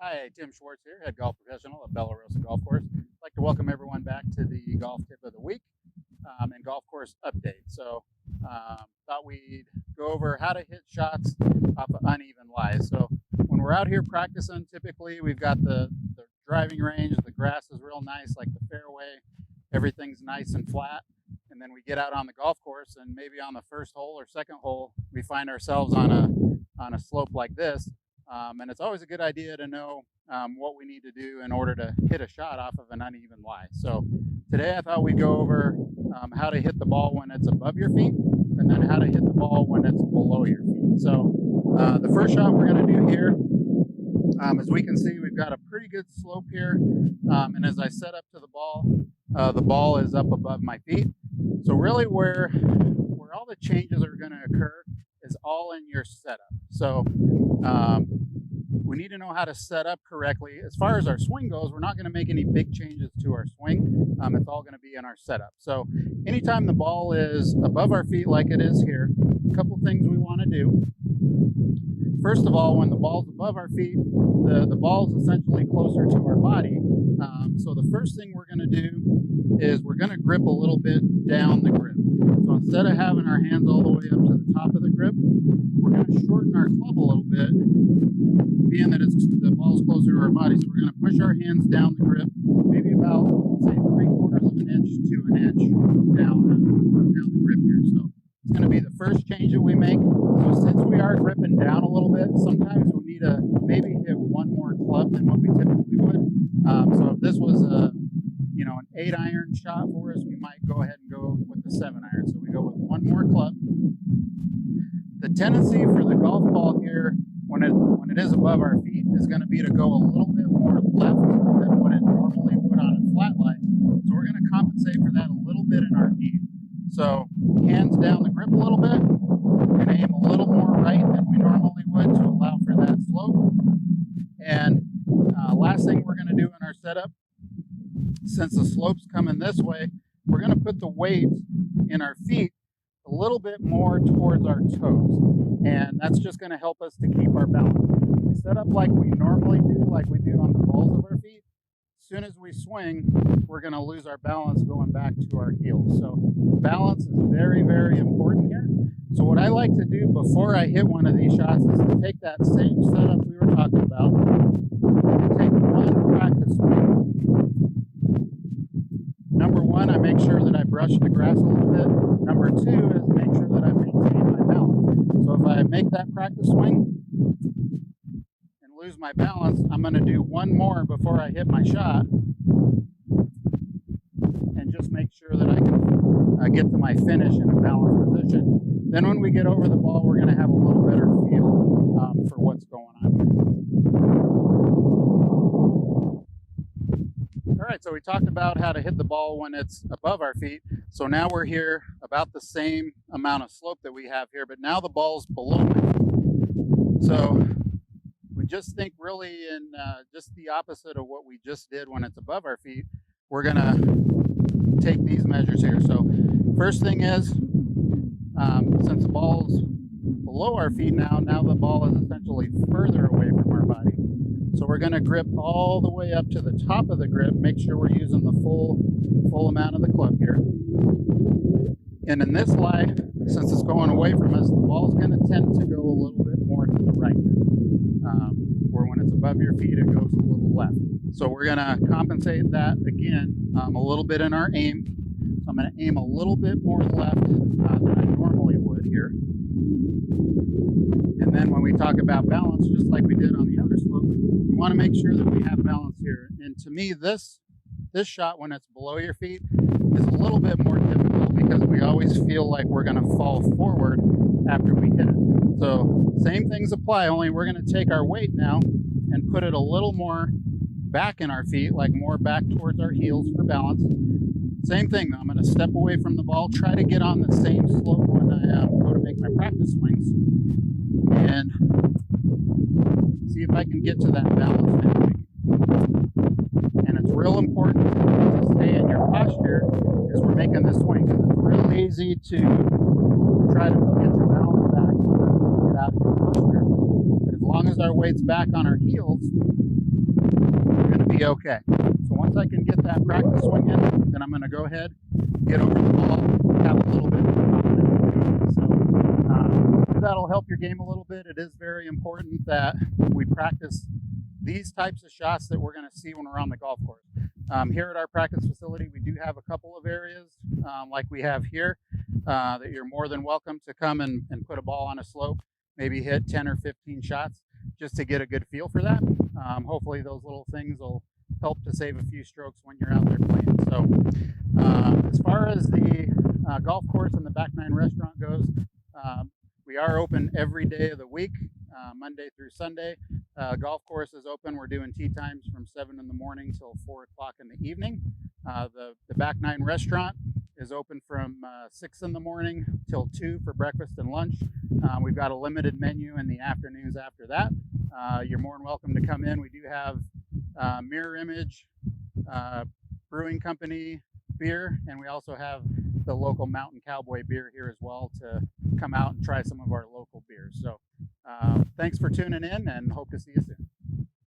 Hi, Tim Schwartz here, head golf professional at Rosa Golf Course. I'd like to welcome everyone back to the golf tip of the week and golf course update. Thought we'd go over how to hit shots off of uneven lies. So, when we're out here practicing, typically we've got the driving range, the grass is real nice, like the fairway, everything's nice and flat. And then we get out on the golf course, and maybe on the first hole or second hole, we find ourselves on a slope like this. And it's always a good idea to know what we need to do in order to hit a shot off of an uneven lie. So today I thought we'd go over how to hit the ball when it's above your feet, and then how to hit the ball when it's below your feet. So the first shot we're going to do here, as we can see, we've got a pretty good slope here. And as I set up to the ball is up above my feet. So really where all the changes are going to occur is all in your setup. So we need to know how to set up correctly. As far as our swing goes, we're not going to make any big changes to our swing. It's all going to be in our setup. So anytime the ball is above our feet like it is here, a couple things we want to do. First of all, when the ball's above our feet, the ball's essentially closer to our body. So the first thing we're going to do is we're going to grip a little bit down the grip. So instead of having our hands all the way up to the top of the grip, we're going to shorten our club a little bit, being that the ball's closer to our body. So we're going to push our hands down the grip, maybe about, say, 3/4 of an inch to an inch down the grip here. So it's going to be the first change that we make. So since we are gripping down a little bit, sometimes we need to maybe hit one more club than what we typically would. So if this was an 8-iron shot for us, we might go ahead and go with the 7-iron. So we go with one more club. The tendency for the golf ball here, when it is above our feet, is going to be to go a little bit more left than what it normally would on a flat lie. So we're going to compensate for that a little bit in our aim. So hands down the grip a little bit, and aim a little more right than we normally would to allow for that slope. And last thing we're going to do in our setup, since the slope's coming this way, we're going to put the weight in our feet a little bit more towards our toes. And that's just going to help us to keep our balance. We set up like we normally do, like we do on the balls of our feet. As soon as we swing, we're going to lose our balance going back to our heels. So balance is very, very important here. So what I like to do before I hit one of these shots is to take that same setup we were talking about, take one practice swing. Number one, I make sure that I brush the grass a little bit. Number two is make sure that I maintain my balance. So if I make that practice swing and lose my balance, I'm going to do one more before I hit my shot and just make sure that I can get to my finish in a balanced position. Then when we get over the ball, we're going to have a little better feel for what's going on here. All right, so we talked about how to hit the ball when it's above our feet. So now we're here about the same amount of slope that we have here, but now the ball's below my feet. So we just think really in just the opposite of what we just did when it's above our feet. We're going to take these measures here. So first thing is, since the ball's below our feet now the ball is essentially further away from our body. So we're going to grip all the way up to the top of the grip, make sure we're using the full amount of the club here. And in this lie, since it's going away from us, the ball's going to tend to go a little bit more to the right. Or when it's above your feet, it goes a little left. So we're going to compensate that again a little bit in our aim. So I'm going to aim a little bit more left than I normally would here. And then when we talk about balance, just like we did on the other slope, we want to make sure that we have balance here. And to me, this shot when it's below your feet is a little bit more difficult because we always feel like we're going to fall forward after we hit it. So same things apply, only we're going to take our weight now and put it a little more back in our feet, like more back towards our heels for balance. Same thing, I'm going to step away from the ball, try to get on the same slope when I go to make my practice swings, and see if I can get to that balance. And it's real important to stay in your posture as we're making this swing, because it's real easy to try to get your balance back and get out of your posture. But as long as our weight's back on our heels, be okay. So once I can get that practice swing in, then I'm going to go ahead, get over the ball, have a little bit more confidence. So hopefully that'll help your game a little bit. It is very important that we practice these types of shots that we're going to see when we're on the golf course. Here at our practice facility, we do have a couple of areas like we have here that you're more than welcome to come and put a ball on a slope, maybe hit 10 or 15 shots just to get a good feel for that. Hopefully those little things will help to save a few strokes when you're out there playing. So as far as the golf course and the Back Nine restaurant goes, we are open every day of the week, Monday through Sunday. Golf course is open. We're doing tee times from 7 in the morning till 4 o'clock in the evening. The Back Nine restaurant is open from 6 in the morning till 2 for breakfast and lunch. We've got a limited menu in the afternoons after that. You're more than welcome to come in. We do have Mirror Image Brewing Company beer, and we also have the local Mountain Cowboy beer here as well to come out and try some of our local beers. So thanks for tuning in, and hope to see you soon.